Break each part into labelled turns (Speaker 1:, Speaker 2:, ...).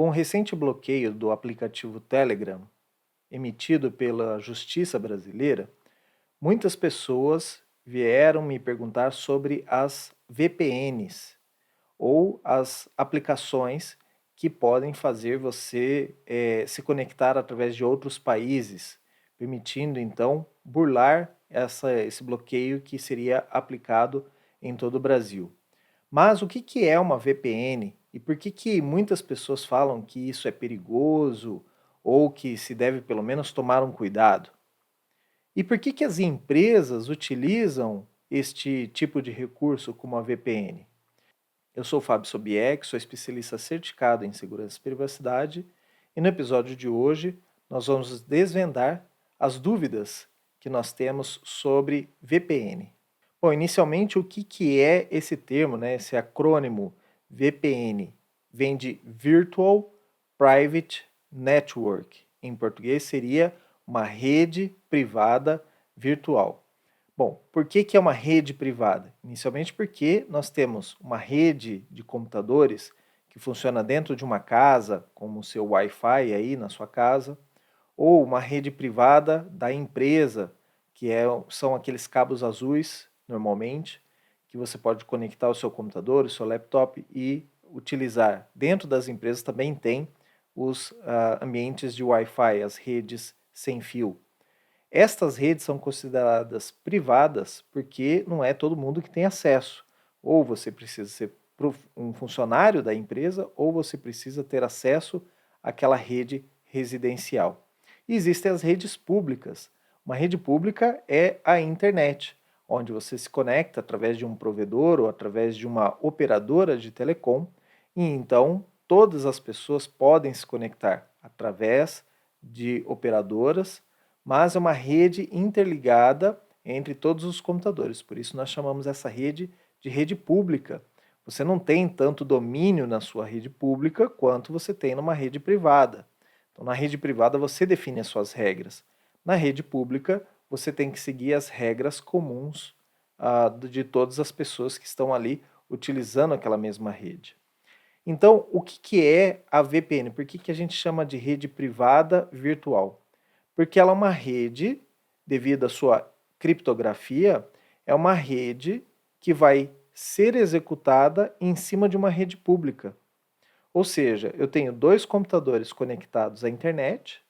Speaker 1: Com o recente bloqueio do aplicativo Telegram, emitido pela Justiça Brasileira, muitas pessoas vieram me perguntar sobre as VPNs, ou as aplicações que podem fazer você se conectar através de outros países, permitindo então burlar esse bloqueio que seria aplicado em todo o Brasil. Mas o que é uma VPN e por que muitas pessoas falam que isso é perigoso ou que se deve pelo menos tomar um cuidado? E por que as empresas utilizam este tipo de recurso como a VPN? Eu sou o Fábio Sobieck, sou especialista certificado em segurança e privacidade, e no episódio de hoje nós vamos desvendar as dúvidas que nós temos sobre VPN. Bom, inicialmente o que é esse termo, né, esse acrônimo VPN? Vem de Virtual Private Network. Em português seria uma rede privada virtual. Bom, por que é uma rede privada? Inicialmente porque nós temos uma rede de computadores que funciona dentro de uma casa, como o seu Wi-Fi aí na sua casa, ou uma rede privada da empresa, são aqueles cabos azuis, normalmente, que você pode conectar o seu computador, o seu laptop e utilizar. Dentro das empresas também tem os ambientes de Wi-Fi, as redes sem fio. Estas redes são consideradas privadas porque não é todo mundo que tem acesso. Ou você precisa ser um funcionário da empresa, ou você precisa ter acesso àquela rede residencial. E existem as redes públicas. Uma rede pública é a internet, onde você se conecta através de um provedor ou através de uma operadora de telecom, e então todas as pessoas podem se conectar através de operadoras, mas é uma rede interligada entre todos os computadores. Por isso nós chamamos essa rede de rede pública. Você não tem tanto domínio na sua rede pública quanto você tem numa rede privada. Então, na rede privada você define as suas regras. Na rede pública você tem que seguir as regras comuns de todas as pessoas que estão ali utilizando aquela mesma rede. Então, o que é a VPN? Por que a gente chama de rede privada virtual? Porque ela é uma rede, devido à sua criptografia, é uma rede que vai ser executada em cima de uma rede pública. Ou seja, eu tenho dois computadores conectados à internet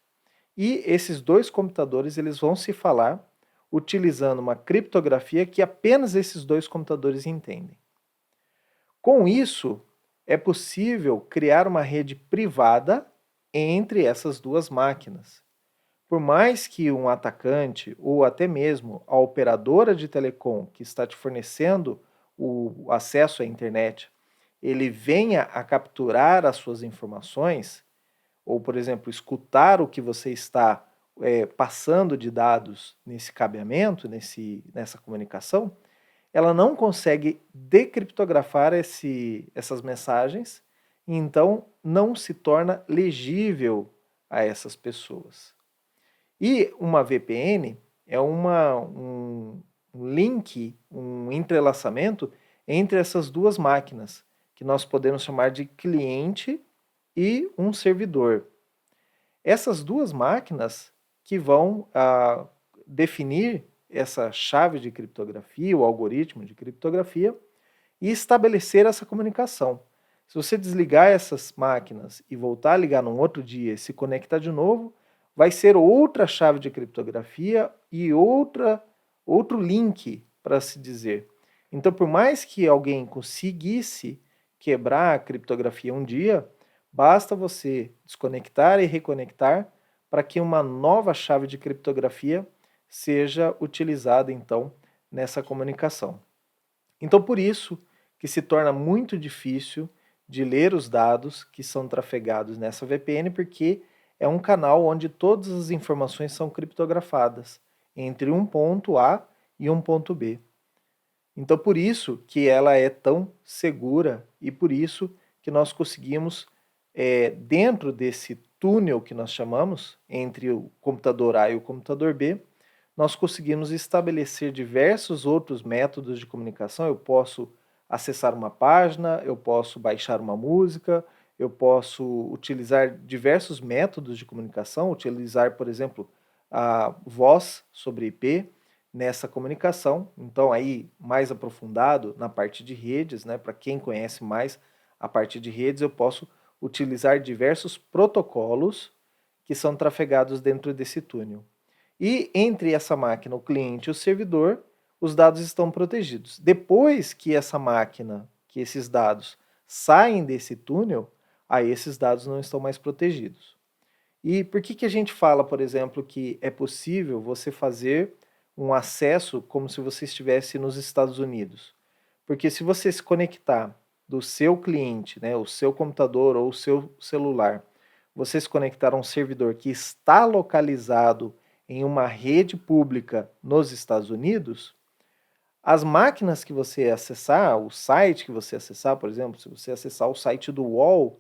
Speaker 1: e esses dois computadores eles vão se falar utilizando uma criptografia que apenas esses dois computadores entendem. Com isso, é possível criar uma rede privada entre essas duas máquinas. Por mais que um atacante ou até mesmo a operadora de telecom que está te fornecendo o acesso à internet, ele venha a capturar as suas informações, ou, por exemplo, escutar o que você está passando de dados nesse cabeamento, nessa comunicação, ela não consegue decriptografar essas mensagens e então não se torna legível a essas pessoas. E uma VPN é um link, um entrelaçamento entre essas duas máquinas, que nós podemos chamar de cliente e um servidor. Essas duas máquinas que vão definir essa chave de criptografia, o algoritmo de criptografia, e estabelecer essa comunicação. Se você desligar essas máquinas e voltar a ligar num outro dia e se conectar de novo, vai ser outra chave de criptografia e outro link, para se dizer. Então, por mais que alguém conseguisse quebrar a criptografia um dia, basta você desconectar e reconectar para que uma nova chave de criptografia seja utilizada, então, nessa comunicação. Então, por isso que se torna muito difícil de ler os dados que são trafegados nessa VPN, porque é um canal onde todas as informações são criptografadas entre um ponto A e um ponto B. Então, por isso que ela é tão segura e por isso que nós conseguimos, dentro desse túnel que nós chamamos, entre o computador A e o computador B, nós conseguimos estabelecer diversos outros métodos de comunicação. Eu posso acessar uma página, eu posso baixar uma música, eu posso utilizar diversos métodos de comunicação, utilizar, por exemplo, a voz sobre IP nessa comunicação. Então, aí, mais aprofundado na parte de redes, né, para quem conhece mais a parte de redes, eu posso utilizar diversos protocolos que são trafegados dentro desse túnel. E entre essa máquina, o cliente e o servidor, os dados estão protegidos. Depois que essa máquina, que esses dados saem desse túnel, aí esses dados não estão mais protegidos. E por que a gente fala, por exemplo, que é possível você fazer um acesso como se você estivesse nos Estados Unidos? Porque se você se conectar do seu cliente, né, o seu computador ou o seu celular, você se conectar a um servidor que está localizado em uma rede pública nos Estados Unidos, as máquinas que você acessar, o site que você acessar, por exemplo, se você acessar o site do UOL,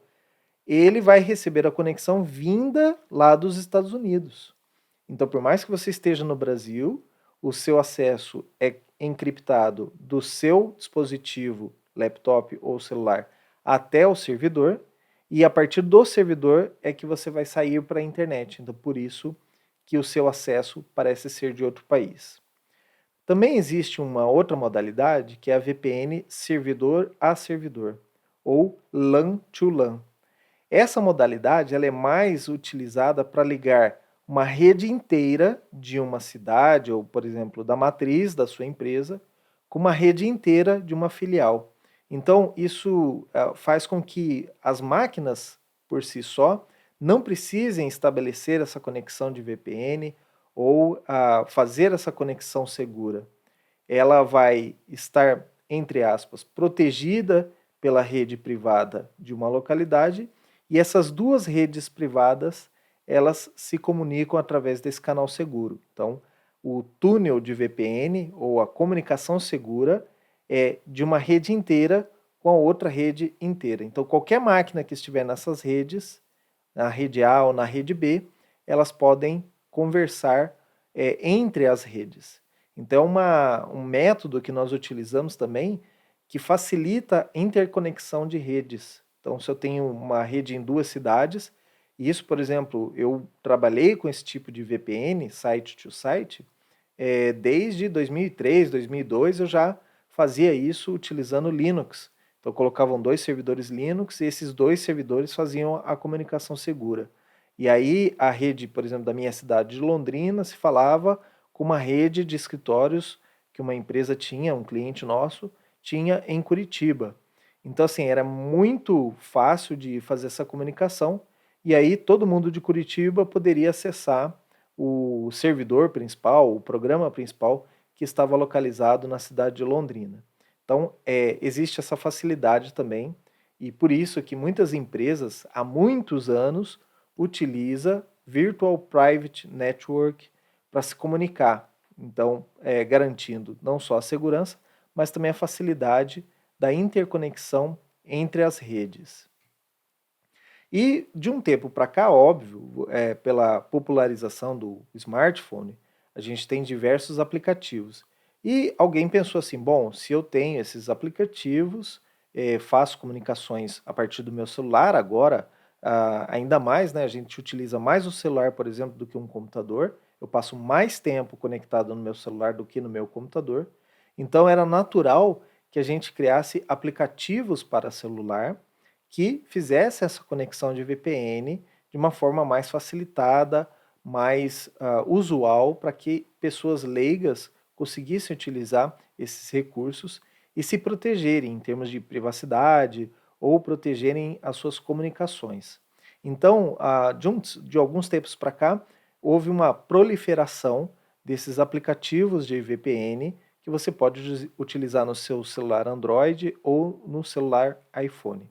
Speaker 1: ele vai receber a conexão vinda lá dos Estados Unidos. Então, por mais que você esteja no Brasil, o seu acesso é encriptado do seu dispositivo, laptop ou celular, até o servidor, e a partir do servidor é que você vai sair para a internet. Então, por isso que o seu acesso parece ser de outro país. Também existe uma outra modalidade que é a VPN servidor a servidor, ou LAN to LAN. Essa modalidade ela é mais utilizada para ligar uma rede inteira de uma cidade, ou, por exemplo, da matriz da sua empresa, com uma rede inteira de uma filial. Então, isso faz com que as máquinas, por si só, não precisem estabelecer essa conexão de VPN ou fazer essa conexão segura. Ela vai estar, entre aspas, protegida pela rede privada de uma localidade, e essas duas redes privadas, elas se comunicam através desse canal seguro. Então, o túnel de VPN, ou a comunicação segura, é de uma rede inteira com a outra rede inteira. Então, qualquer máquina que estiver nessas redes, na rede A ou na rede B, elas podem conversar entre as redes. Então, um método que nós utilizamos também que facilita a interconexão de redes. Então, se eu tenho uma rede em duas cidades, isso, por exemplo, eu trabalhei com esse tipo de VPN, site to site, desde 2003, 2002 eu já fazia isso utilizando Linux. Então, colocavam dois servidores Linux e esses dois servidores faziam a comunicação segura. E aí, a rede, por exemplo, da minha cidade de Londrina se falava com uma rede de escritórios que uma empresa tinha, um cliente nosso, tinha em Curitiba. Então, assim, era muito fácil de fazer essa comunicação e aí todo mundo de Curitiba poderia acessar o servidor principal, o programa principal que estava localizado na cidade de Londrina. Então, existe essa facilidade também e por isso que muitas empresas, há muitos anos, utilizam Virtual Private Network para se comunicar. Então, garantindo não só a segurança, mas também a facilidade da interconexão entre as redes. E de um tempo para cá, óbvio, pela popularização do smartphone, a gente tem diversos aplicativos. E alguém pensou assim: bom, se eu tenho esses aplicativos, faço comunicações a partir do meu celular, agora, ainda mais, né, a gente utiliza mais o celular, por exemplo, do que um computador. Eu passo mais tempo conectado no meu celular do que no meu computador. Então era natural que a gente criasse aplicativos para celular que fizesse essa conexão de VPN de uma forma mais facilitada, mais usual, para que pessoas leigas conseguissem utilizar esses recursos e se protegerem em termos de privacidade ou protegerem as suas comunicações. Então, de alguns tempos para cá, houve uma proliferação desses aplicativos de VPN que você pode utilizar no seu celular Android ou no celular iPhone.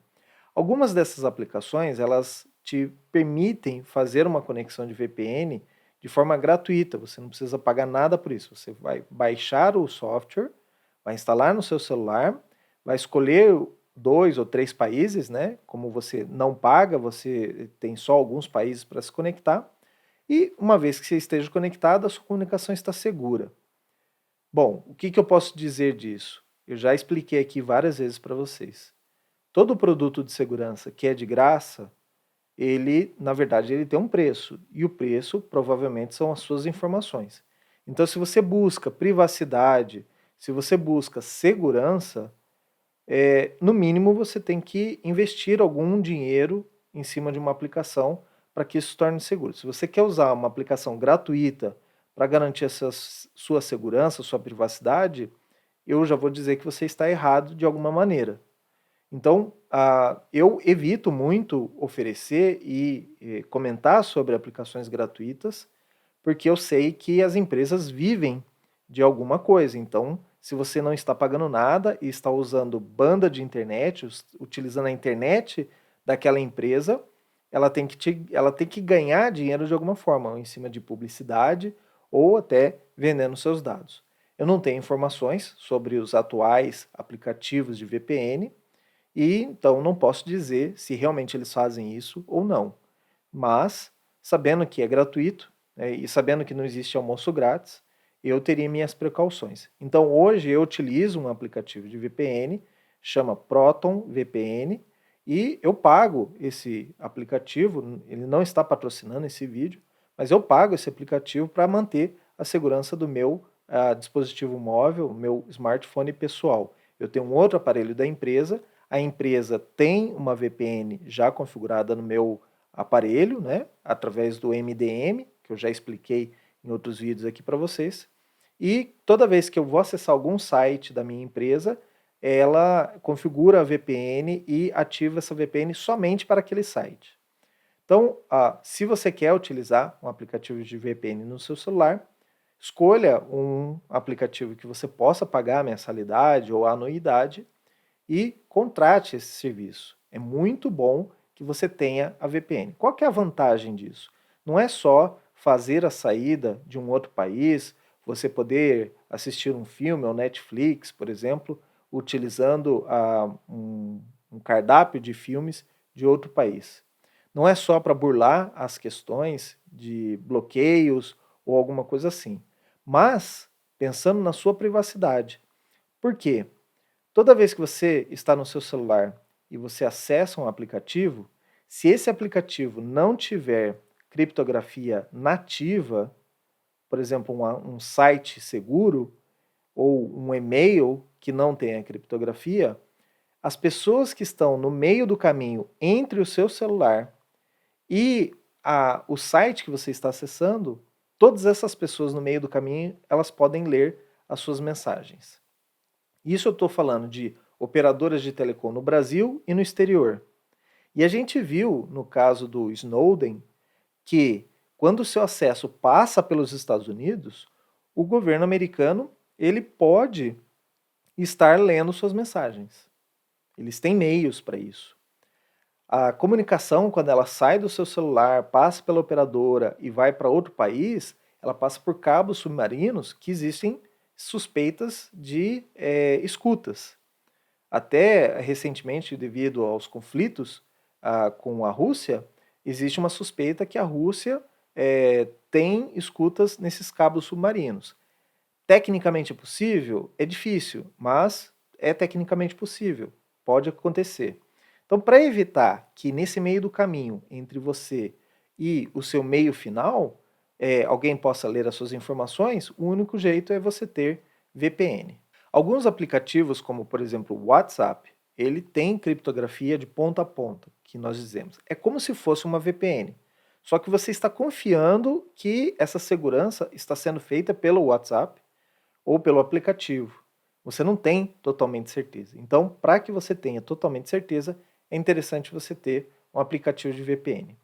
Speaker 1: Algumas dessas aplicações, elas te permitem fazer uma conexão de VPN de forma gratuita, você não precisa pagar nada por isso. Você vai baixar o software, vai instalar no seu celular, vai escolher 2 ou 3 países, né? Como você não paga, você tem só alguns países para se conectar. E uma vez que você esteja conectado, a sua comunicação está segura. Bom, o que eu posso dizer disso? Eu já expliquei aqui várias vezes para vocês. Todo produto de segurança que é de graça, ele, na verdade, ele tem um preço, e o preço provavelmente são as suas informações. Então, se você busca privacidade, se você busca segurança, no mínimo você tem que investir algum dinheiro em cima de uma aplicação para que isso se torne seguro. Se você quer usar uma aplicação gratuita para garantir sua segurança, sua privacidade, eu já vou dizer que você está errado de alguma maneira. Então, eu evito muito oferecer e comentar sobre aplicações gratuitas, porque eu sei que as empresas vivem de alguma coisa. Então, se você não está pagando nada e está usando banda de internet, utilizando a internet daquela empresa, ela tem que ganhar dinheiro de alguma forma, ou em cima de publicidade ou até vendendo seus dados. Eu não tenho informações sobre os atuais aplicativos de VPN, e então não posso dizer se realmente eles fazem isso ou não. Mas, sabendo que é gratuito, né, e sabendo que não existe almoço grátis, eu teria minhas precauções. Então hoje eu utilizo um aplicativo de VPN, chama Proton VPN, e eu pago esse aplicativo, ele não está patrocinando esse vídeo, mas eu pago esse aplicativo para manter a segurança do meu dispositivo móvel, meu smartphone pessoal. Eu tenho um outro aparelho da empresa, a empresa tem uma VPN já configurada no meu aparelho, né, através do MDM, que eu já expliquei em outros vídeos aqui para vocês. E toda vez que eu vou acessar algum site da minha empresa, ela configura a VPN e ativa essa VPN somente para aquele site. Então, se você quer utilizar um aplicativo de VPN no seu celular, escolha um aplicativo que você possa pagar a mensalidade ou a anuidade e contrate esse serviço. É muito bom que você tenha a VPN. Qual que é a vantagem disso? Não é só fazer a saída de um outro país, você poder assistir um filme ou Netflix, por exemplo, utilizando um cardápio de filmes de outro país. Não é só para burlar as questões de bloqueios ou alguma coisa assim, mas pensando na sua privacidade. Por quê? Toda vez que você está no seu celular e você acessa um aplicativo, se esse aplicativo não tiver criptografia nativa, por exemplo, um site seguro ou um e-mail que não tenha criptografia, as pessoas que estão no meio do caminho entre o seu celular e o site que você está acessando, todas essas pessoas no meio do caminho, elas podem ler as suas mensagens. Isso eu estou falando de operadoras de telecom no Brasil e no exterior. E a gente viu, no caso do Snowden, que quando o seu acesso passa pelos Estados Unidos, o governo americano ele pode estar lendo suas mensagens. Eles têm meios para isso. A comunicação, quando ela sai do seu celular, passa pela operadora e vai para outro país, ela passa por cabos submarinos que existem suspeitas de escutas. Até recentemente, devido aos conflitos com a Rússia, existe uma suspeita que a Rússia tem escutas nesses cabos submarinos. Tecnicamente possível? É difícil, mas é tecnicamente possível. Pode acontecer. Então, para evitar que nesse meio do caminho entre você e o seu meio final, alguém possa ler as suas informações, o único jeito é você ter VPN. Alguns aplicativos, como por exemplo o WhatsApp, ele tem criptografia de ponta a ponta, que nós dizemos. É como se fosse uma VPN. Só que você está confiando que essa segurança está sendo feita pelo WhatsApp ou pelo aplicativo. Você não tem totalmente certeza. Então, para que você tenha totalmente certeza, é interessante você ter um aplicativo de VPN.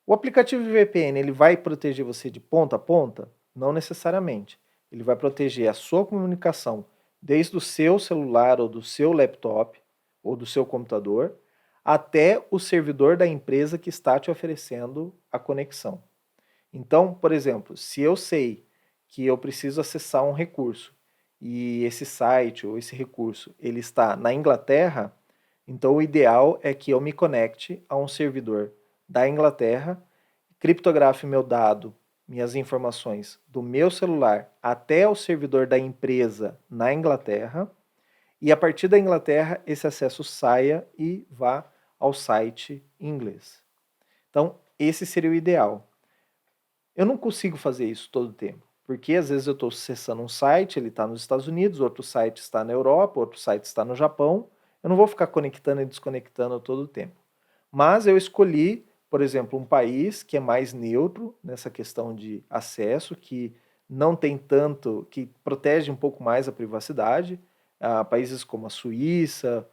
Speaker 1: O aplicativo de VPN ele vai proteger você de ponta a ponta? Não necessariamente. Ele vai proteger a sua comunicação desde o seu celular ou do seu laptop ou do seu computador até o servidor da empresa que está te oferecendo a conexão. Então, por exemplo, se eu sei que eu preciso acessar um recurso e esse site ou esse recurso ele está na Inglaterra, então o ideal é que eu me conecte a um servidor da Inglaterra, criptografe meu dado, minhas informações do meu celular até o servidor da empresa na Inglaterra e a partir da Inglaterra esse acesso saia e vá ao site em inglês. Então, esse seria o ideal. Eu não consigo fazer isso todo o tempo, porque às vezes eu estou acessando um site, ele está nos Estados Unidos, outro site está na Europa, outro site está no Japão. Eu não vou ficar conectando e desconectando todo o tempo. Mas eu escolhi, por exemplo, um país que é mais neutro nessa questão de acesso, que não tem tanto, que protege um pouco mais a privacidade. Países como a Suíça,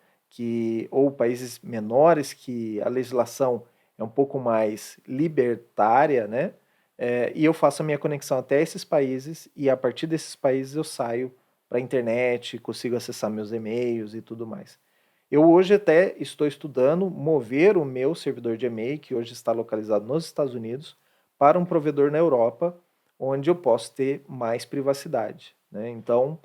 Speaker 1: ou países menores que a legislação é um pouco mais libertária, né? E eu faço a minha conexão até esses países e a partir desses países eu saio para a internet, consigo acessar meus e-mails e tudo mais. Eu hoje até estou estudando mover o meu servidor de e-mail, que hoje está localizado nos Estados Unidos, para um provedor na Europa, onde eu posso ter mais privacidade, né? Então,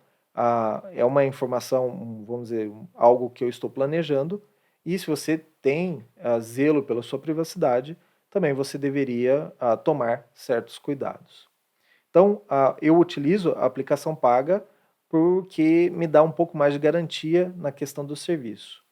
Speaker 1: é uma informação, vamos dizer, algo que eu estou planejando, e se você tem zelo pela sua privacidade, também você deveria tomar certos cuidados. Então, eu utilizo a aplicação paga porque me dá um pouco mais de garantia na questão do serviço.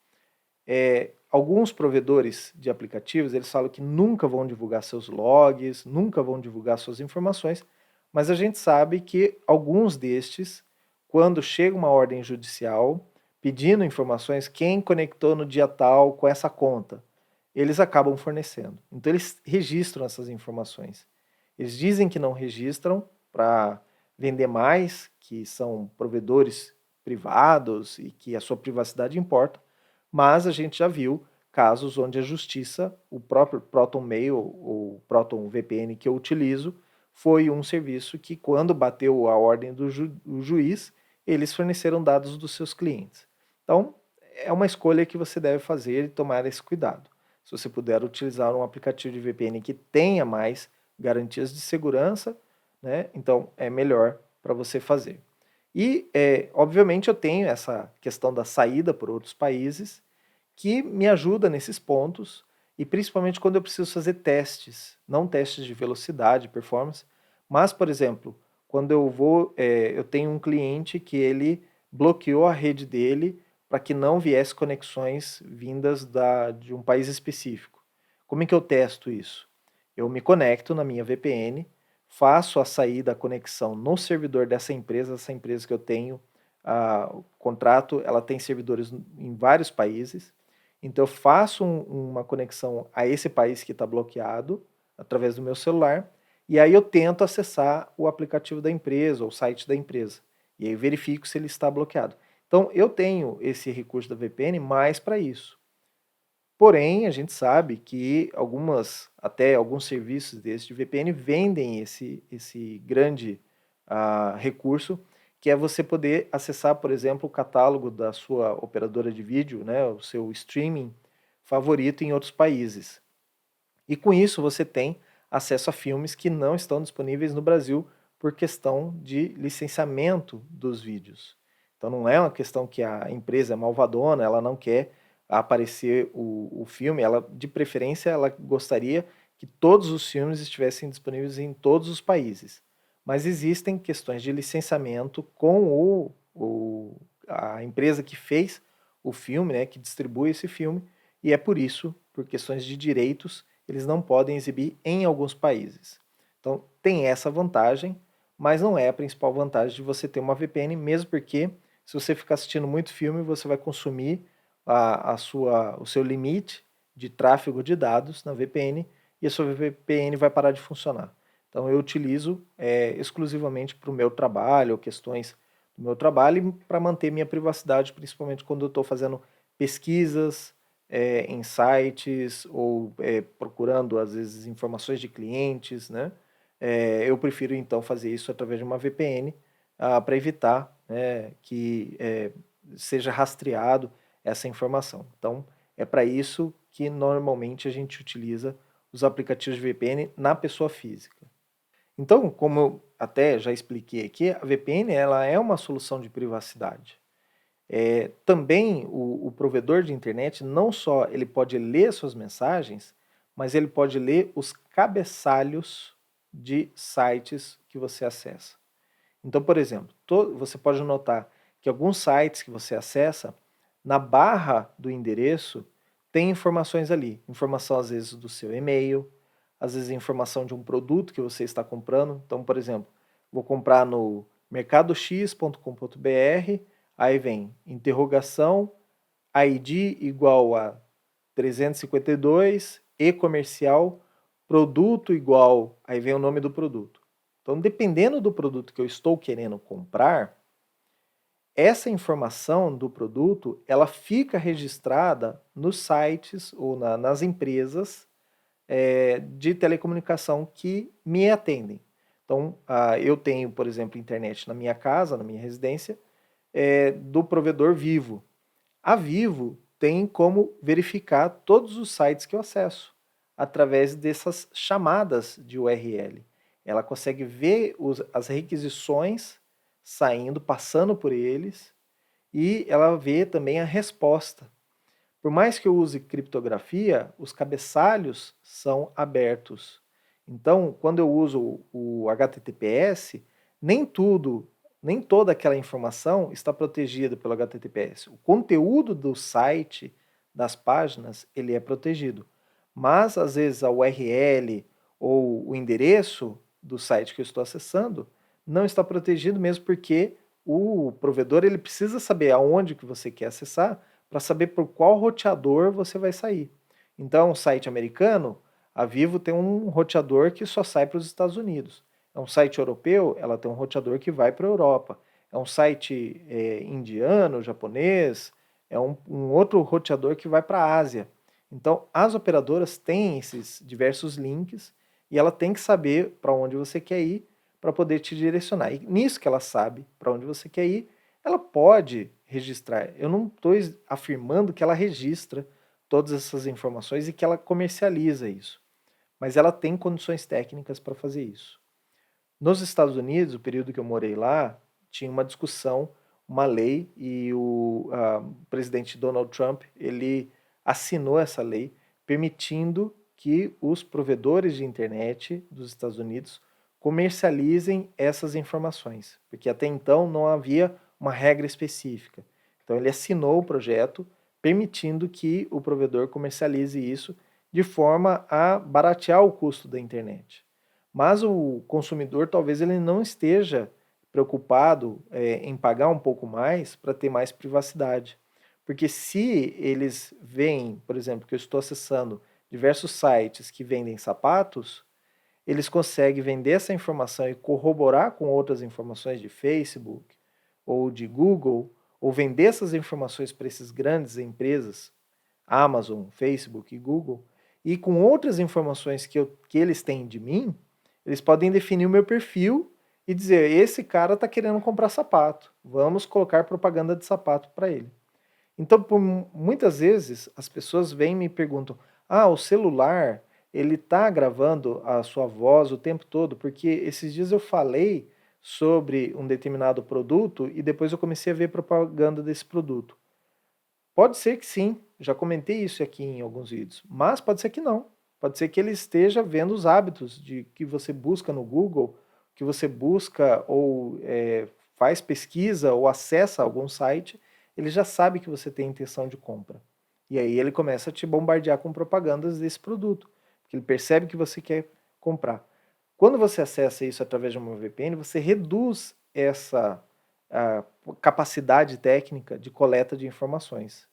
Speaker 1: Alguns provedores de aplicativos, eles falam que nunca vão divulgar seus logs, nunca vão divulgar suas informações, mas a gente sabe que alguns destes, quando chega uma ordem judicial pedindo informações, quem conectou no dia tal com essa conta, eles acabam fornecendo. Então eles registram essas informações. Eles dizem que não registram para vender mais, que são provedores privados e que a sua privacidade importa, mas a gente já viu casos onde a justiça, o próprio Proton Mail ou Proton VPN que eu utilizo, foi um serviço que, quando bateu a ordem do juiz, eles forneceram dados dos seus clientes. Então, é uma escolha que você deve fazer e tomar esse cuidado. Se você puder utilizar um aplicativo de VPN que tenha mais garantias de segurança, né, então é melhor para você fazer. E, obviamente, eu tenho essa questão da saída por outros países, que me ajuda nesses pontos, e principalmente quando eu preciso fazer testes, não testes de velocidade, performance, mas, por exemplo, quando eu tenho um cliente que ele bloqueou a rede dele para que não viesse conexões vindas de um país específico. Como é que eu testo isso? Eu me conecto na minha VPN, faço a saída, a conexão no servidor dessa empresa que eu tenho, o contrato, ela tem servidores em vários países, então eu faço uma conexão a esse país que está bloqueado, através do meu celular, e aí eu tento acessar o aplicativo da empresa, ou o site da empresa, e aí eu verifico se ele está bloqueado. Então eu tenho esse recurso da VPN mais para isso. Porém, a gente sabe que até alguns serviços desse de VPN vendem esse grande recurso, que é você poder acessar, por exemplo, o catálogo da sua operadora de vídeo, né, o seu streaming favorito em outros países. E com isso você tem acesso a filmes que não estão disponíveis no Brasil por questão de licenciamento dos vídeos. Então não é uma questão que a empresa é malvadona, ela não quer aparecer o filme, ela de preferência ela gostaria que todos os filmes estivessem disponíveis em todos os países. Mas existem questões de licenciamento com a empresa que fez o filme, né, que distribui esse filme, e é por isso, por questões de direitos, eles não podem exibir em alguns países. Então tem essa vantagem, mas não é a principal vantagem de você ter uma VPN, mesmo porque se você ficar assistindo muito filme, você vai consumir o seu limite de tráfego de dados na VPN e a sua VPN vai parar de funcionar. Então eu utilizo exclusivamente para o meu trabalho, ou questões do meu trabalho, e para manter minha privacidade, principalmente quando eu estou fazendo pesquisas em sites ou procurando, às vezes, informações de clientes, né? Eu prefiro, então, fazer isso através de uma VPN para evitar, né, que seja rastreado essa informação. Então, é para isso que normalmente a gente utiliza os aplicativos de VPN na pessoa física. Então, como eu até já expliquei aqui, a VPN ela é uma solução de privacidade. Também o provedor de internet, não só ele pode ler suas mensagens, mas ele pode ler os cabeçalhos de sites que você acessa. Então, por exemplo, você pode notar que alguns sites que você acessa, na barra do endereço, tem informações ali. Informação, às vezes, do seu e-mail, às vezes, informação de um produto que você está comprando. Então, por exemplo, vou comprar no mercadox.com.br, aí vem interrogação, ID igual a 352, e-comercial, produto igual, aí vem o nome do produto. Então, dependendo do produto que eu estou querendo comprar, essa informação do produto, ela fica registrada nos sites ou nas empresas de telecomunicação que me atendem. Então, eu tenho, por exemplo, internet na minha casa, na minha residência, do provedor Vivo. A Vivo tem como verificar todos os sites que eu acesso através dessas chamadas de URL. Ela consegue ver as requisições saindo, passando por eles, e ela vê também a resposta. Por mais que eu use criptografia, os cabeçalhos são abertos. Então, quando eu uso o HTTPS, nem toda aquela informação está protegida pelo HTTPS. O conteúdo do site, das páginas, ele é protegido. Mas, às vezes, a URL ou o endereço do site que eu estou acessando não está protegido mesmo porque o provedor ele precisa saber aonde que você quer acessar para saber por qual roteador você vai sair. Então, um site americano, a Vivo tem um roteador que só sai para os Estados Unidos. É um site europeu, ela tem um roteador que vai para a Europa. É um site indiano, japonês, é um outro roteador que vai para a Ásia. Então, as operadoras têm esses diversos links e ela tem que saber para onde você quer ir para poder te direcionar. E nisso que ela sabe para onde você quer ir, ela pode registrar. Eu não estou afirmando que ela registra todas essas informações e que ela comercializa isso, mas ela tem condições técnicas para fazer isso. Nos Estados Unidos, o período que eu morei lá, tinha uma discussão, uma lei, e o presidente Donald Trump, ele assinou essa lei, permitindo que os provedores de internet dos Estados Unidos comercializem essas informações, porque até então não havia uma regra específica. Então ele assinou o projeto permitindo que o provedor comercialize isso de forma a baratear o custo da internet. Mas o consumidor talvez ele não esteja preocupado em pagar um pouco mais para ter mais privacidade. Porque se eles veem, por exemplo, que eu estou acessando diversos sites que vendem sapatos, eles conseguem vender essa informação e corroborar com outras informações de Facebook ou de Google, ou vender essas informações para essas grandes empresas, Amazon, Facebook e Google, e com outras informações que eles têm de mim, eles podem definir o meu perfil e dizer, esse cara está querendo comprar sapato, vamos colocar propaganda de sapato para ele. Então, muitas vezes, as pessoas vêm e me perguntam, o celular, ele está gravando a sua voz o tempo todo, porque esses dias eu falei sobre um determinado produto e depois eu comecei a ver propaganda desse produto. Pode ser que sim, já comentei isso aqui em alguns vídeos, mas pode ser que não. Pode ser que ele esteja vendo os hábitos de que você busca no Google, que você busca ou faz pesquisa ou acessa algum site, ele já sabe que você tem intenção de compra. E aí ele começa a te bombardear com propagandas desse produto, porque ele percebe que você quer comprar. Quando você acessa isso através de uma VPN, você reduz essa capacidade técnica de coleta de informações.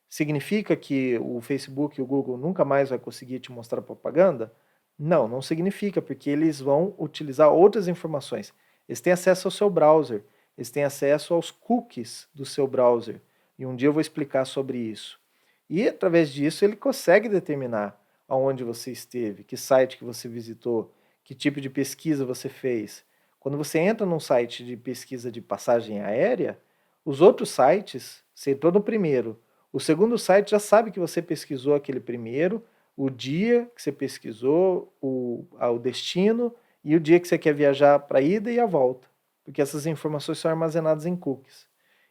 Speaker 1: Significa que o Facebook e o Google nunca mais vai conseguir te mostrar propaganda? Não, não significa, porque eles vão utilizar outras informações. Eles têm acesso ao seu browser, eles têm acesso aos cookies do seu browser. E um dia eu vou explicar sobre isso. E através disso ele consegue determinar aonde você esteve, que site que você visitou, que tipo de pesquisa você fez. Quando você entra num site de pesquisa de passagem aérea, os outros sites, você entrou no primeiro, o segundo site já sabe que você pesquisou aquele primeiro, o dia que você pesquisou, o destino e o dia que você quer viajar para a ida e a volta, porque essas informações são armazenadas em cookies.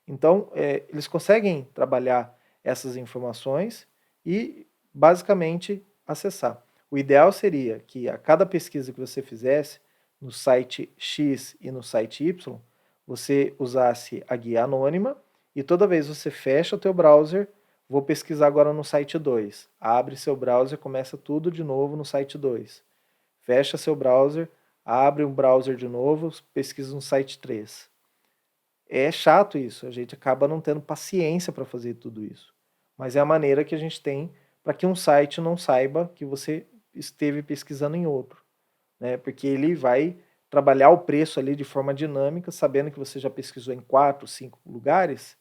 Speaker 1: Então, eles conseguem trabalhar essas informações e, basicamente, acessar. O ideal seria que a cada pesquisa que você fizesse, no site X e no site Y, você usasse a guia anônima e toda vez você fecha o teu browser, vou pesquisar agora no site 2. Abre seu browser, começa tudo de novo no site 2. Fecha seu browser, abre um browser de novo, pesquisa no site 3. É chato isso, a gente acaba não tendo paciência para fazer tudo isso. Mas é a maneira que a gente tem para que um site não saiba que você esteve pesquisando em outro, né? Porque ele vai trabalhar o preço ali de forma dinâmica, sabendo que você já pesquisou em 4, 5 lugares,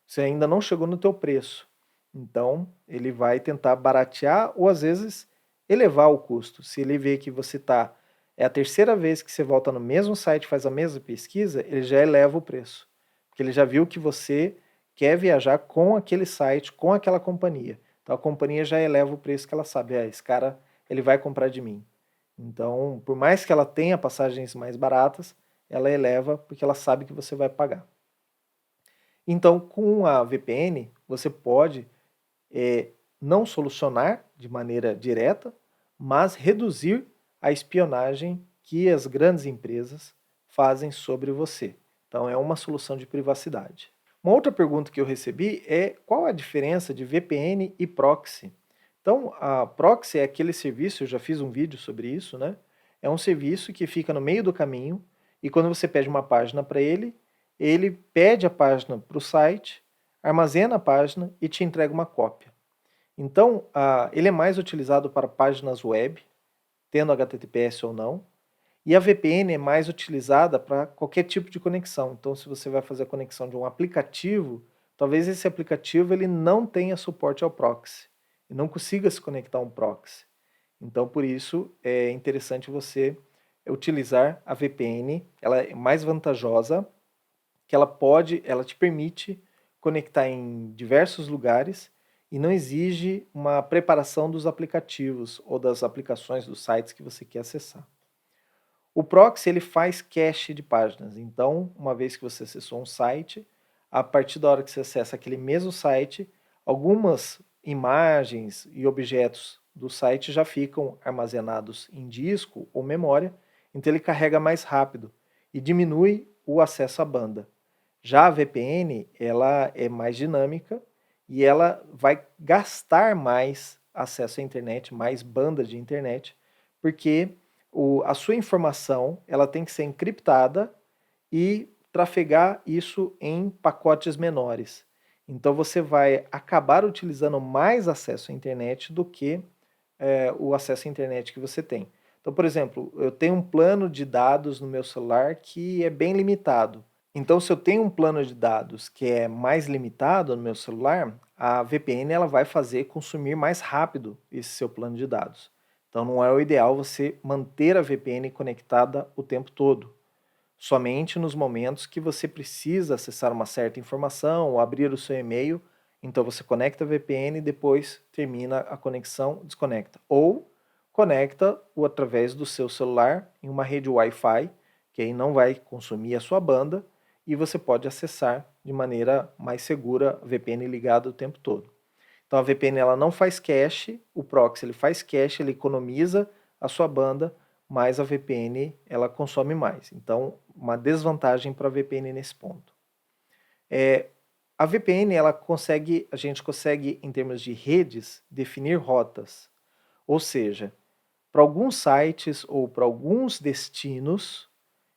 Speaker 1: você ainda não chegou no teu preço. Então, ele vai tentar baratear ou às vezes elevar o custo. Se ele vê que você é a terceira vez que você volta no mesmo site, faz a mesma pesquisa, ele já eleva o preço. Porque ele já viu que você quer viajar com aquele site, com aquela companhia. Então a companhia já eleva o preço que ela sabe, esse cara ele vai comprar de mim. Então, por mais que ela tenha passagens mais baratas, ela eleva porque ela sabe que você vai pagar. Então, com a VPN, você pode não solucionar de maneira direta, mas reduzir a espionagem que as grandes empresas fazem sobre você. Então, é uma solução de privacidade. Uma outra pergunta que eu recebi é qual a diferença de VPN e proxy? Então, a proxy é aquele serviço, eu já fiz um vídeo sobre isso, né? É um serviço que fica no meio do caminho e quando você pede uma página para ele, ele pede a página para o site, armazena a página e te entrega uma cópia. Então, ele é mais utilizado para páginas web, tendo HTTPS ou não, e a VPN é mais utilizada para qualquer tipo de conexão. Então, se você vai fazer a conexão de um aplicativo, talvez esse aplicativo ele não tenha suporte ao proxy e não consiga se conectar a um proxy. Então, por isso, é interessante você utilizar a VPN. Ela é mais vantajosa, que ela te permite conectar em diversos lugares e não exige uma preparação dos aplicativos ou das aplicações dos sites que você quer acessar. O proxy ele faz cache de páginas, então uma vez que você acessou um site, a partir da hora que você acessa aquele mesmo site, algumas imagens e objetos do site já ficam armazenados em disco ou memória, então ele carrega mais rápido e diminui o acesso à banda. Já a VPN, ela é mais dinâmica e ela vai gastar mais acesso à internet, mais banda de internet, porque a sua informação ela tem que ser encriptada e trafegar isso em pacotes menores. Então você vai acabar utilizando mais acesso à internet do que o acesso à internet que você tem. Então, por exemplo, eu tenho um plano de dados no meu celular que é bem limitado. Então, se eu tenho um plano de dados que é mais limitado no meu celular, a VPN ela vai fazer consumir mais rápido esse seu plano de dados. Então, não é o ideal você manter a VPN conectada o tempo todo. Somente nos momentos que você precisa acessar uma certa informação ou abrir o seu e-mail, então você conecta a VPN e depois termina a conexão, desconecta. Ou conecta-o através do seu celular em uma rede Wi-Fi, que aí não vai consumir a sua banda e você pode acessar de maneira mais segura a VPN ligada o tempo todo. Então a VPN ela não faz cache, o proxy ele faz cache, ele economiza a sua banda, mas a VPN ela consome mais. Então uma desvantagem para a VPN nesse ponto. A VPN a gente consegue em termos de redes definir rotas, ou seja, para alguns sites ou para alguns destinos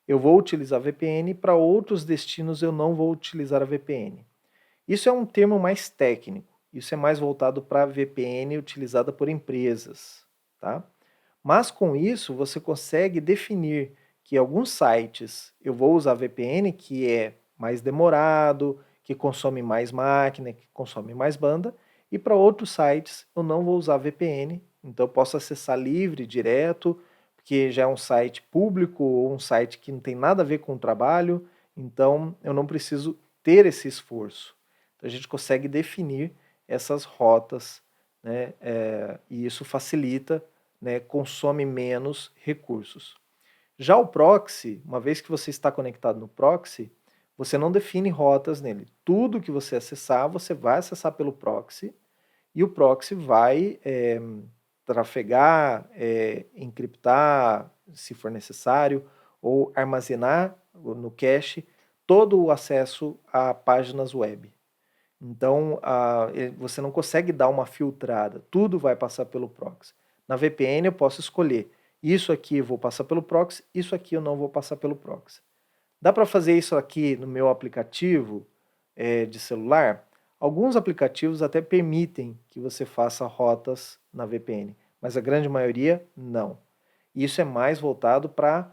Speaker 1: eu vou utilizar a VPN, para outros destinos eu não vou utilizar a VPN. Isso é um termo mais técnico, isso é mais voltado para a VPN utilizada por empresas, tá? Mas com isso você consegue definir que alguns sites eu vou usar VPN que é mais demorado, que consome mais máquina, que consome mais banda, e para outros sites eu não vou usar VPN, então eu posso acessar livre, direto, porque já é um site público ou um site que não tem nada a ver com o trabalho, então eu não preciso ter esse esforço. Então a gente consegue definir essas rotas, né, e isso facilita, né, consome menos recursos. Já o proxy, uma vez que você está conectado no proxy, você não define rotas nele. Tudo que você vai acessar pelo proxy, e o proxy vai trafegar, encriptar, se for necessário, ou armazenar no cache todo o acesso a páginas web. Então, você não consegue dar uma filtrada, tudo vai passar pelo proxy. Na VPN eu posso escolher, isso aqui eu vou passar pelo proxy, isso aqui eu não vou passar pelo proxy. Dá para fazer isso aqui no meu aplicativo de celular? Alguns aplicativos até permitem que você faça rotas na VPN, mas a grande maioria não. Isso é mais voltado para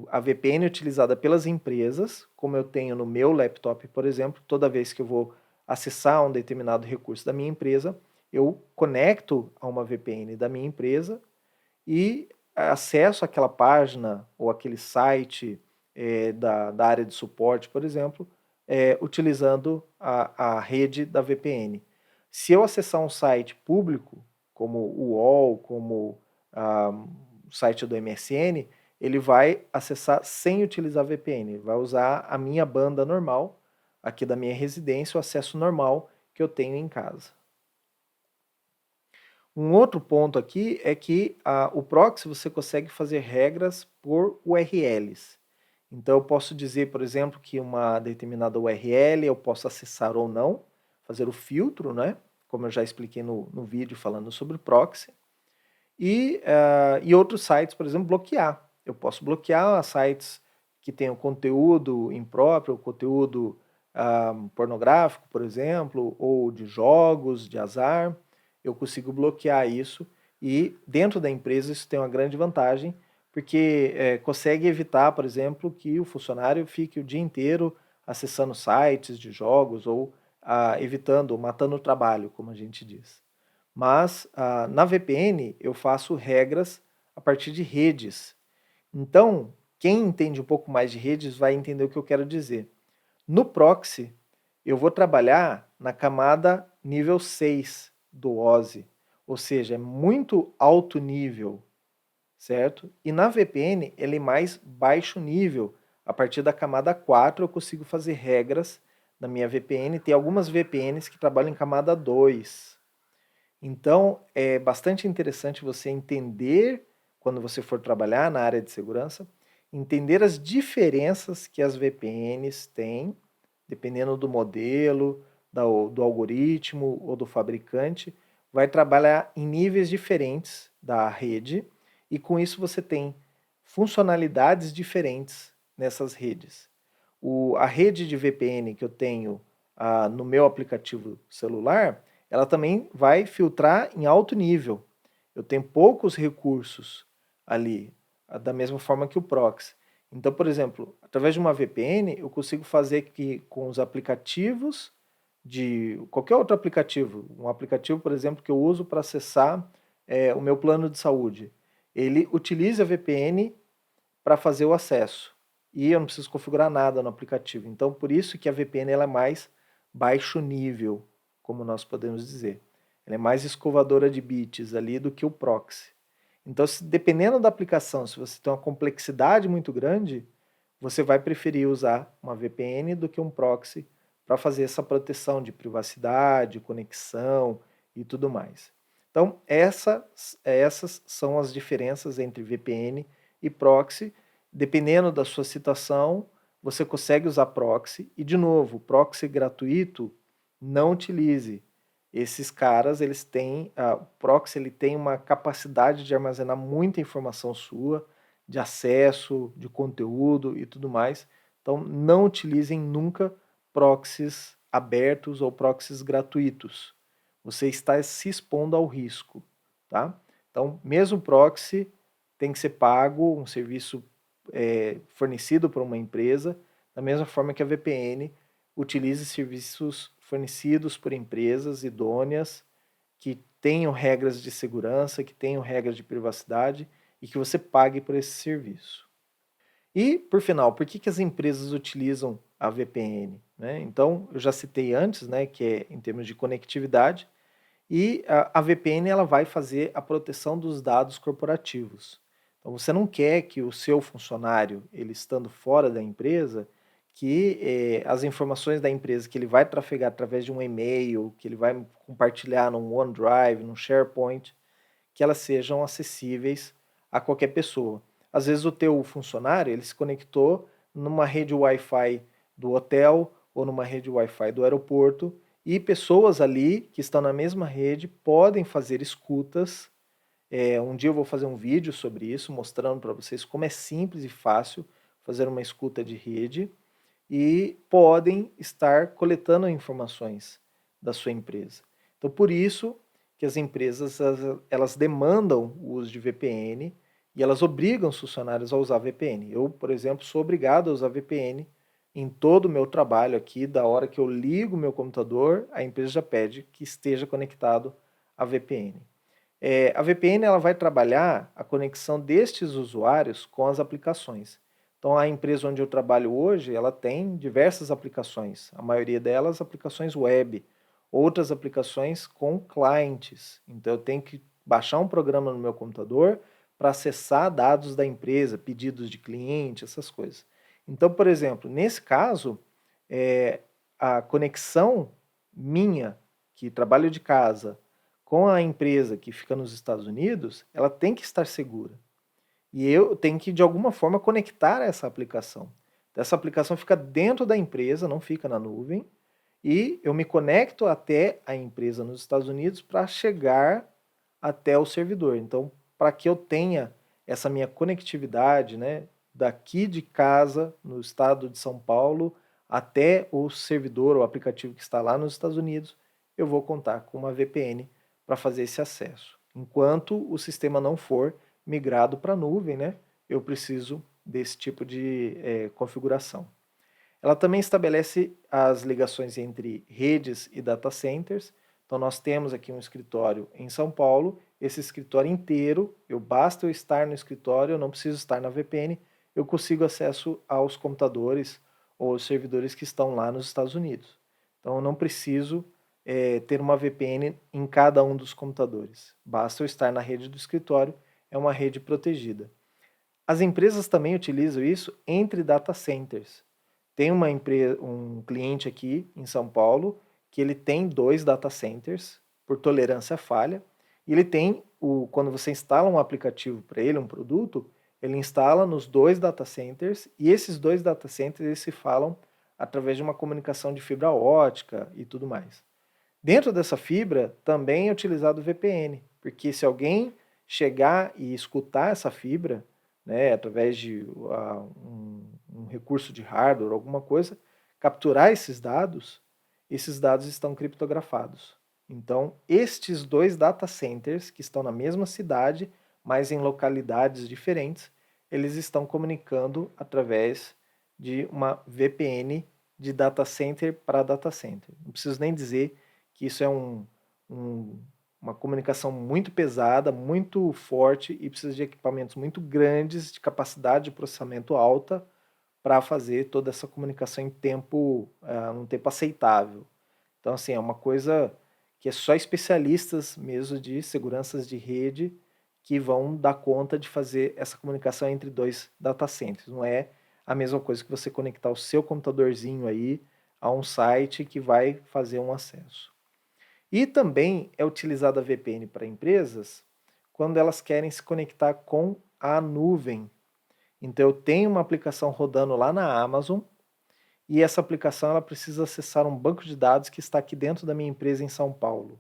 Speaker 1: a VPN utilizada pelas empresas, como eu tenho no meu laptop, por exemplo, toda vez que eu vou acessar um determinado recurso da minha empresa, eu conecto a uma VPN da minha empresa e acesso àquela página ou aquele site da área de suporte, por exemplo, utilizando a rede da VPN. Se eu acessar um site público, como o UOL, como o site do MSN, ele vai acessar sem utilizar VPN, ele vai usar a minha banda normal, aqui da minha residência, o acesso normal que eu tenho em casa. Um outro ponto aqui é que o proxy você consegue fazer regras por URLs. Então eu posso dizer, por exemplo, que uma determinada URL eu posso acessar ou não, fazer o filtro, né? Como eu já expliquei no vídeo falando sobre proxy. E outros sites, por exemplo, bloquear. Eu posso bloquear sites que tenham conteúdo impróprio, conteúdo pornográfico, por exemplo, ou de jogos, de azar. Eu consigo bloquear isso e dentro da empresa isso tem uma grande vantagem, porque consegue evitar, por exemplo, que o funcionário fique o dia inteiro acessando sites de jogos ou evitando, matando o trabalho, como a gente diz. Mas na VPN eu faço regras a partir de redes. Então, quem entende um pouco mais de redes vai entender o que eu quero dizer. No proxy, eu vou trabalhar na camada nível 6 do OSI, ou seja, é muito alto nível, certo? E na VPN ele é mais baixo nível. A partir da camada 4 eu consigo fazer regras na minha VPN. Tem algumas VPNs que trabalham em camada 2. Então, é bastante interessante você entender, quando você for trabalhar na área de segurança, entender as diferenças que as VPNs têm, dependendo do modelo, do algoritmo ou do fabricante, vai trabalhar em níveis diferentes da rede e com isso você tem funcionalidades diferentes nessas redes. A rede de VPN que eu tenho no meu aplicativo celular, ela também vai filtrar em alto nível. Eu tenho poucos recursos ali, da mesma forma que o proxy. Então, por exemplo, através de uma VPN, eu consigo fazer que com os aplicativos de qualquer outro aplicativo, um aplicativo, por exemplo, que eu uso para acessar o meu plano de saúde, ele utiliza a VPN para fazer o acesso. E eu não preciso configurar nada no aplicativo. Então, por isso que a VPN ela é mais baixo nível, como nós podemos dizer. Ela é mais escovadora de bits ali do que o proxy. Então, dependendo da aplicação, se você tem uma complexidade muito grande, você vai preferir usar uma VPN do que um proxy para fazer essa proteção de privacidade, conexão e tudo mais. Então, essas são as diferenças entre VPN e proxy. Dependendo da sua situação, você consegue usar proxy. E, de novo, proxy gratuito, não utilize. Esses caras, eles têm, o proxy ele tem uma capacidade de armazenar muita informação sua, de acesso, de conteúdo e tudo mais. Então, não utilizem nunca proxies abertos ou proxies gratuitos. Você está se expondo ao risco, tá? Então, mesmo proxy tem que ser pago, um serviço fornecido por uma empresa, da mesma forma que a VPN utilize serviços fornecidos por empresas idôneas que tenham regras de segurança, que tenham regras de privacidade e que você pague por esse serviço. E, por final, por que as empresas utilizam a VPN? Né? Então, eu já citei antes, né, que é em termos de conectividade, e a VPN ela vai fazer a proteção dos dados corporativos. Então, você não quer que o seu funcionário, ele estando fora da empresa, que as informações da empresa que ele vai trafegar através de um e-mail, que ele vai compartilhar num OneDrive, num SharePoint, que elas sejam acessíveis a qualquer pessoa. Às vezes o teu funcionário, ele se conectou numa rede Wi-Fi do hotel ou numa rede Wi-Fi do aeroporto, e pessoas ali que estão na mesma rede podem fazer escutas. Um dia eu vou fazer um vídeo sobre isso, mostrando para vocês como é simples e fácil fazer uma escuta de rede, e podem estar coletando informações da sua empresa. Então, por isso que as empresas elas demandam o uso de VPN e elas obrigam os funcionários a usar VPN. Eu, por exemplo, sou obrigado a usar VPN em todo o meu trabalho aqui. Da hora que eu ligo o meu computador, a empresa já pede que esteja conectado a VPN. A VPN ela vai trabalhar a conexão destes usuários com as aplicações. Então, a empresa onde eu trabalho hoje, ela tem diversas aplicações, a maioria delas aplicações web, outras aplicações com clientes. Então, eu tenho que baixar um programa no meu computador para acessar dados da empresa, pedidos de cliente, essas coisas. Então, por exemplo, nesse caso, a conexão minha, que trabalho de casa, com a empresa que fica nos Estados Unidos, ela tem que estar segura. E eu tenho que, de alguma forma, conectar essa aplicação. Essa aplicação fica dentro da empresa, não fica na nuvem, e eu me conecto até a empresa nos Estados Unidos para chegar até o servidor. Então, para que eu tenha essa minha conectividade, né, daqui de casa, no estado de São Paulo, até o servidor, o aplicativo que está lá nos Estados Unidos, eu vou contar com uma VPN para fazer esse acesso. Enquanto o sistema não for migrado para a nuvem, né, eu preciso desse tipo de configuração. Ela também estabelece as ligações entre redes e data centers. Então nós temos aqui um escritório em São Paulo, esse escritório inteiro, basta eu estar no escritório, eu não preciso estar na VPN, eu consigo acesso aos computadores ou aos servidores que estão lá nos Estados Unidos. Então eu não preciso ter uma VPN em cada um dos computadores. Basta eu estar na rede do escritório, é uma rede protegida. As empresas também utilizam isso entre data centers. Tem um cliente aqui em São Paulo que ele tem 2 data centers por tolerância à falha, e ele tem, quando você instala um aplicativo para ele, um produto, ele instala nos 2 data centers, e esses 2 data centers eles se falam através de uma comunicação de fibra ótica e tudo mais. Dentro dessa fibra também é utilizado o VPN, porque se alguém chegar e escutar essa fibra, né, através de um recurso de hardware, alguma coisa, capturar esses dados estão criptografados. Então, estes 2 data centers, que estão na mesma cidade, mas em localidades diferentes, eles estão comunicando através de uma VPN de data center para data center. Não preciso nem dizer que isso é uma comunicação muito pesada, muito forte e precisa de equipamentos muito grandes, de capacidade de processamento alta, para fazer toda essa comunicação em um tempo aceitável. Então, assim, é uma coisa que é só especialistas mesmo de seguranças de rede que vão dar conta de fazer essa comunicação entre 2 data centers. Não é a mesma coisa que você conectar o seu computadorzinho aí a um site que vai fazer um acesso. E também é utilizada a VPN para empresas quando elas querem se conectar com a nuvem. Então eu tenho uma aplicação rodando lá na Amazon e essa aplicação ela precisa acessar um banco de dados que está aqui dentro da minha empresa em São Paulo.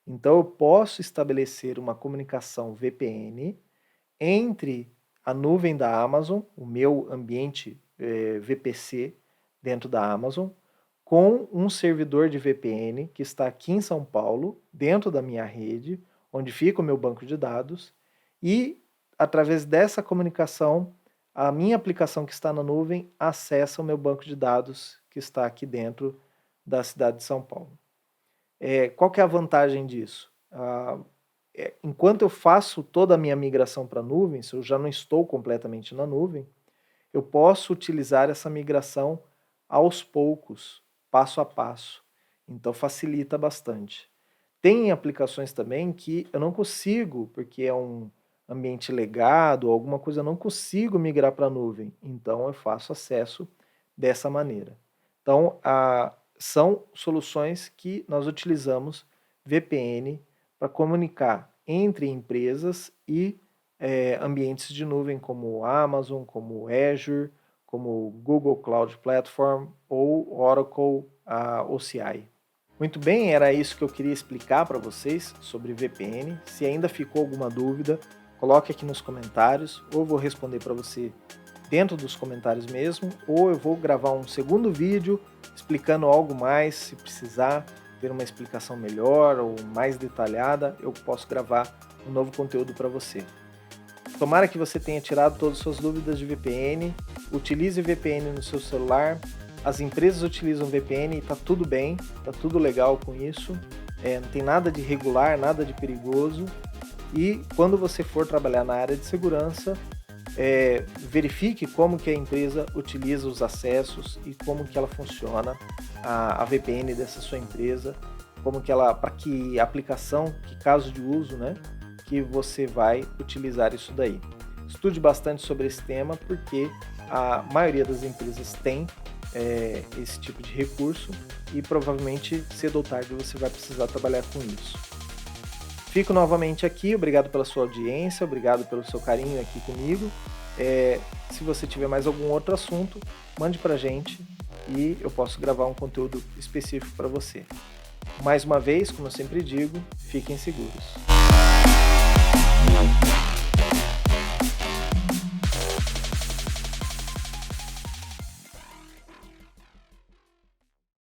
Speaker 1: Então eu posso estabelecer uma comunicação VPN entre a nuvem da Amazon, o meu ambiente VPC dentro da Amazon, com um servidor de VPN que está aqui em São Paulo, dentro da minha rede, onde fica o meu banco de dados, e através dessa comunicação, a minha aplicação que está na nuvem acessa o meu banco de dados que está aqui dentro da cidade de São Paulo. Qual que é a vantagem disso? Enquanto eu faço toda a minha migração para a nuvem, se eu já não estou completamente na nuvem, eu posso utilizar essa migração aos poucos, passo a passo. Então facilita bastante. Tem aplicações também que eu não consigo, porque é um ambiente legado ou alguma coisa, eu não consigo migrar para a nuvem. Então eu faço acesso dessa maneira. Então são soluções que nós utilizamos VPN para comunicar entre empresas e ambientes de nuvem como o Amazon, como o Azure, como Google Cloud Platform ou Oracle OCI. Muito bem, era isso que eu queria explicar para vocês sobre VPN. Se ainda ficou alguma dúvida, coloque aqui nos comentários, ou eu vou responder para você dentro dos comentários mesmo, ou eu vou gravar um segundo vídeo explicando algo mais. Se precisar ter uma explicação melhor ou mais detalhada, eu posso gravar um novo conteúdo para você. Tomara que você tenha tirado todas as suas dúvidas de VPN. Utilize VPN no seu celular. As empresas utilizam VPN e está tudo bem, está tudo legal com isso. Não tem nada de irregular, nada de perigoso. E quando você for trabalhar na área de segurança, verifique como que a empresa utiliza os acessos e como que ela funciona, a VPN dessa sua empresa, como que ela, para que aplicação, que caso de uso, né, que você vai utilizar isso daí. Estude bastante sobre esse tema, porque a maioria das empresas tem esse tipo de recurso e provavelmente cedo ou tarde você vai precisar trabalhar com isso. Fico novamente aqui, obrigado pela sua audiência, obrigado pelo seu carinho aqui comigo. Se você tiver mais algum outro assunto, mande pra gente e eu posso gravar um conteúdo específico para você. Mais uma vez, como eu sempre digo, fiquem seguros.